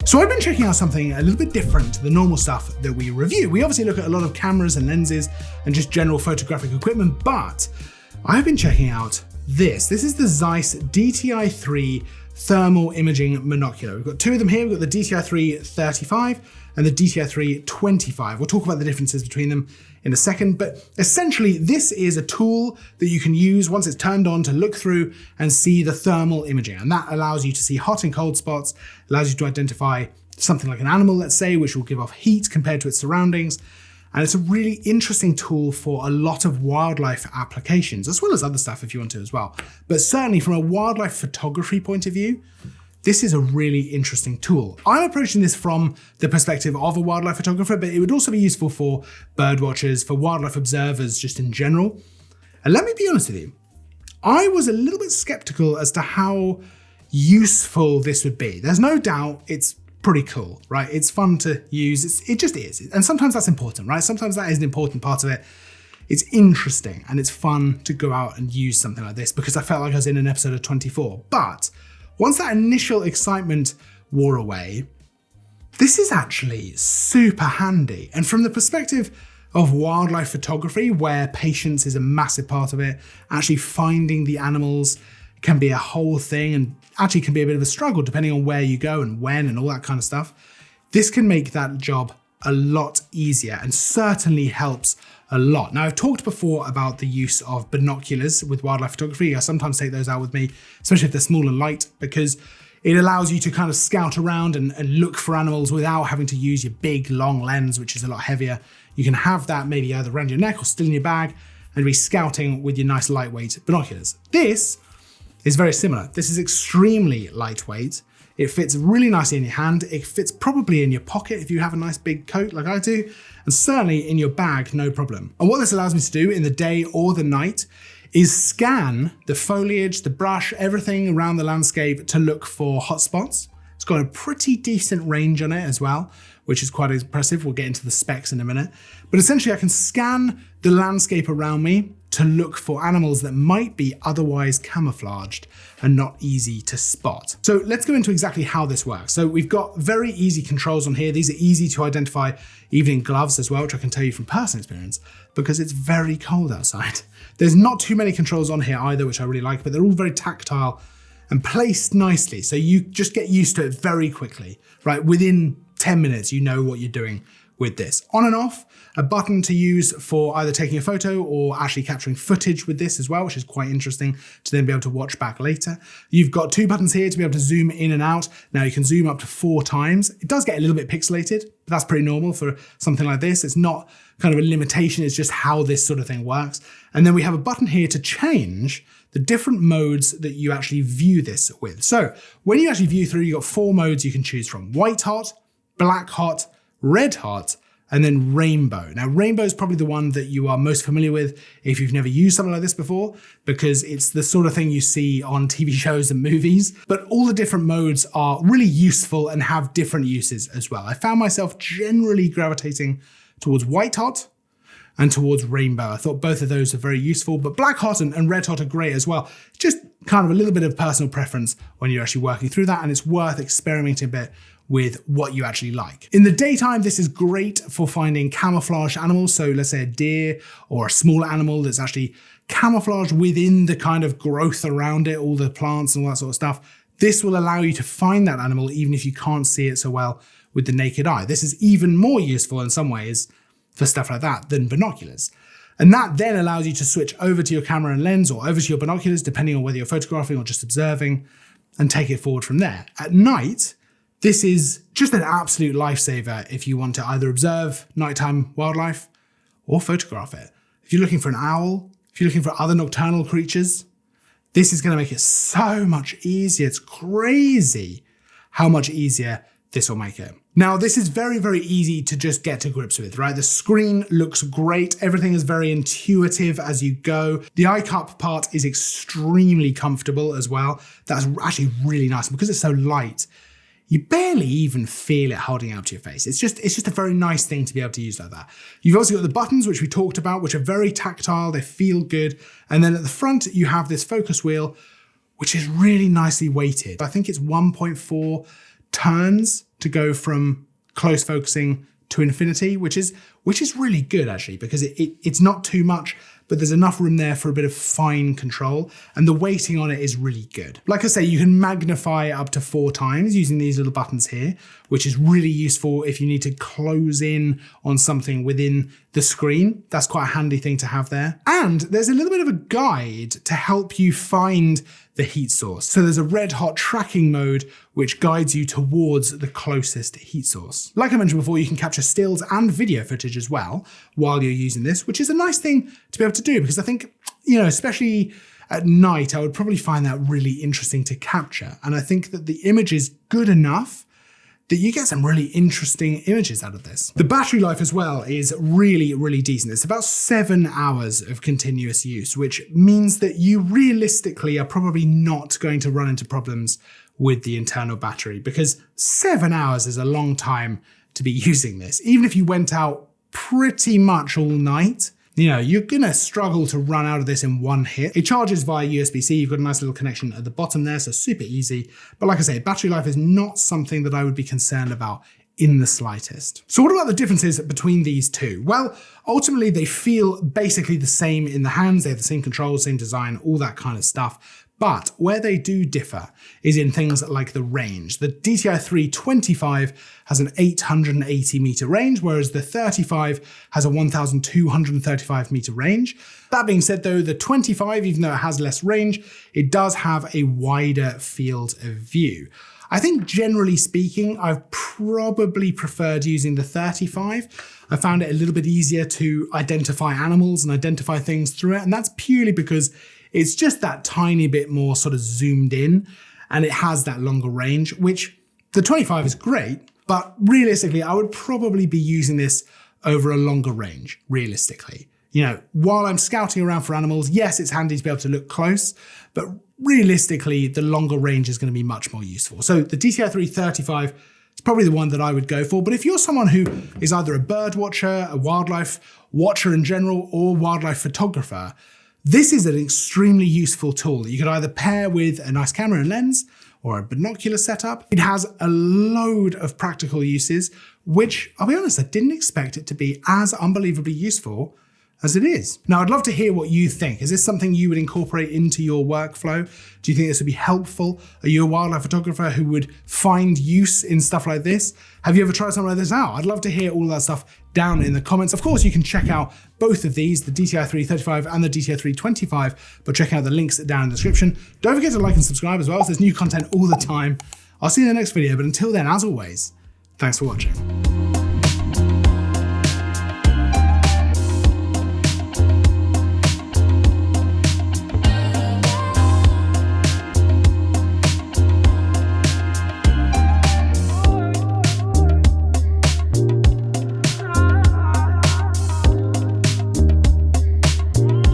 So I've been checking out something a little bit different to the normal stuff that we review. We obviously look at a lot of cameras and lenses and just general photographic equipment, but I've been checking out this. This is the Zeiss DTI 3 thermal imaging monocular. We've got two of them here. We've got the DTI 3 35 and the DTI 3 25. We'll talk about the differences between them in a second, but essentially this is a tool that you can use once it's turned on to look through and see the thermal imaging. And that allows you to see hot and cold spots, allows you to identify something like an animal, let's say, which will give off heat compared to its surroundings. And it's a really interesting tool for a lot of wildlife applications, as well as other stuff if you want to as well. But certainly from a wildlife photography point of view, this is a really interesting tool. I'm approaching this from the perspective of a wildlife photographer, but it would also be useful for bird watchers, for wildlife observers, just in general. And let me be honest with you, I was a little bit skeptical as to how useful this would be. There's no doubt it's pretty cool, right? It's fun to use. It just is. And sometimes that's important, right? Sometimes that is an important part of it. It's interesting and it's fun to go out and use something like this because I felt like I was in an episode of 24. But once that initial excitement wore away, this is actually super handy. And from the perspective of wildlife photography, where patience is a massive part of it, actually finding the animals can be a whole thing and actually can be a bit of a struggle depending on where you go and when and all that kind of stuff. This can make that job a lot easier and certainly helps a lot. Now, I've talked before about the use of binoculars with wildlife photography. I sometimes take those out with me, especially if they're small and light, because it allows you to kind of scout around and look for animals without having to use your big long lens, which is a lot heavier. You can have that maybe either around your neck or still in your bag and be scouting with your nice lightweight binoculars. This is very similar. This is extremely lightweight. It fits really nicely in your hand. It fits probably in your pocket if you have a nice big coat like I do, and certainly in your bag, no problem. And what this allows me to do in the day or the night is scan the foliage, the brush, everything around the landscape to look for hotspots. It's got a pretty decent range on it as well, which is quite impressive. We'll get into the specs in a minute. But essentially I can scan the landscape around me to look for animals that might be otherwise camouflaged and not easy to spot. So let's go into exactly how this works. So we've got very easy controls on here. These are easy to identify even in gloves as well, which I can tell you from personal experience, because it's very cold outside. There's not too many controls on here either, which I really like, but they're all very tactile and placed nicely. So you just get used to it very quickly, right? Within 10 minutes, you know what you're doing with this. On and off, a button to use for either taking a photo or actually capturing footage with this as well, which is quite interesting to then be able to watch back later. You've got two buttons here to be able to zoom in and out. Now you can zoom up to 4 times. It does get a little bit pixelated, but that's pretty normal for something like this. It's not kind of a limitation, it's just how this sort of thing works. And then we have a button here to change the different modes that you actually view this with. So when you actually view through, you've got 4 modes you can choose from: white hot, black hot, red hot, and then rainbow. Now, rainbow is probably the one that you are most familiar with if you've never used something like this before, because it's the sort of thing you see on TV shows and movies. But all the different modes are really useful and have different uses as well. I found myself generally gravitating towards white hot and towards rainbow. I thought both of those are very useful, but black hot and red hot are great as well. Just kind of a little bit of personal preference when you're actually working through that, and it's worth experimenting a bit with what you actually like. In the daytime, this is great for finding camouflaged animals. So let's say a deer or a smaller animal that's actually camouflaged within the kind of growth around it, all the plants and all that sort of stuff. This will allow you to find that animal even if you can't see it so well with the naked eye. This is even more useful in some ways for stuff like that than binoculars. And that then allows you to switch over to your camera and lens or over to your binoculars, depending on whether you're photographing or just observing, and take it forward from there. At night, this is just an absolute lifesaver if you want to either observe nighttime wildlife or photograph it. If you're looking for an owl, if you're looking for other nocturnal creatures, this is going to make it so much easier. It's crazy how much easier this will make it. Now, this is very, very easy to just get to grips with, right? The screen looks great. Everything is very intuitive as you go. The eye cup part is extremely comfortable as well. That's actually really nice. Because it's so light, you barely even feel it holding out to your face. It's just a very nice thing to be able to use like that. You've also got the buttons, which we talked about, which are very tactile. They feel good. And then at the front, you have this focus wheel, which is really nicely weighted. I think it's 1.4 turns to go from close focusing to infinity, which is really good actually, because it's not too much, but there's enough room there for a bit of fine control, and the weighting on it is really good. Like I say, you can magnify up to 4 times using these little buttons here, which is really useful if you need to close in on something within the screen. That's quite a handy thing to have there. And there's a little bit of a guide to help you find the heat source. So there's a red hot tracking mode, which guides you towards the closest heat source. Like I mentioned before, you can capture stills and video footage as well while you're using this, which is a nice thing to be able to do, because I think, especially at night, I would probably find that really interesting to capture. And I think that the image is good enough that you get some really interesting images out of this. The battery life as well is really, really decent. It's about 7 hours of continuous use, which means that you realistically are probably not going to run into problems with the internal battery, because 7 hours is a long time to be using this. Even if you went out pretty much all night, you're gonna struggle to run out of this in one hit. It charges via USB-C. You've got a nice little connection at the bottom there, so super easy. But like I say, battery life is not something that I would be concerned about in the slightest. So what about the differences between these two? Well, ultimately they feel basically the same in the hands. They have the same controls, same design, all that kind of stuff. But where they do differ is in things like the range. The DTI 325 has an 880 meter range, whereas the 35 has a 1,235 meter range. That being said though, the 25, even though it has less range, it does have a wider field of view. I think generally speaking, I've probably preferred using the 35. I found it a little bit easier to identify animals and identify things through it, and that's purely because it's just that tiny bit more sort of zoomed in, and it has that longer range, which the 25 is great, but realistically, I would probably be using this over a longer range, realistically. While I'm scouting around for animals, yes, it's handy to be able to look close, but realistically, the longer range is going to be much more useful. So the DTI 335 is probably the one that I would go for, but if you're someone who is either a bird watcher, a wildlife watcher in general, or wildlife photographer, this is an extremely useful tool that you could either pair with a nice camera and lens or a binocular setup. It has a load of practical uses, which I'll be honest, I didn't expect it to be as unbelievably useful as it is. Now, I'd love to hear what you think. Is this something you would incorporate into your workflow? Do you think this would be helpful? Are you a wildlife photographer who would find use in stuff like this? Have you ever tried something like this out? I'd love to hear all that stuff down in the comments. Of course, you can check out both of these, the DTI 335 and the DTI 325, but check out the links down in the description. Don't forget to like and subscribe as well, so there's new content all the time. I'll see you in the next video, but until then, as always, thanks for watching.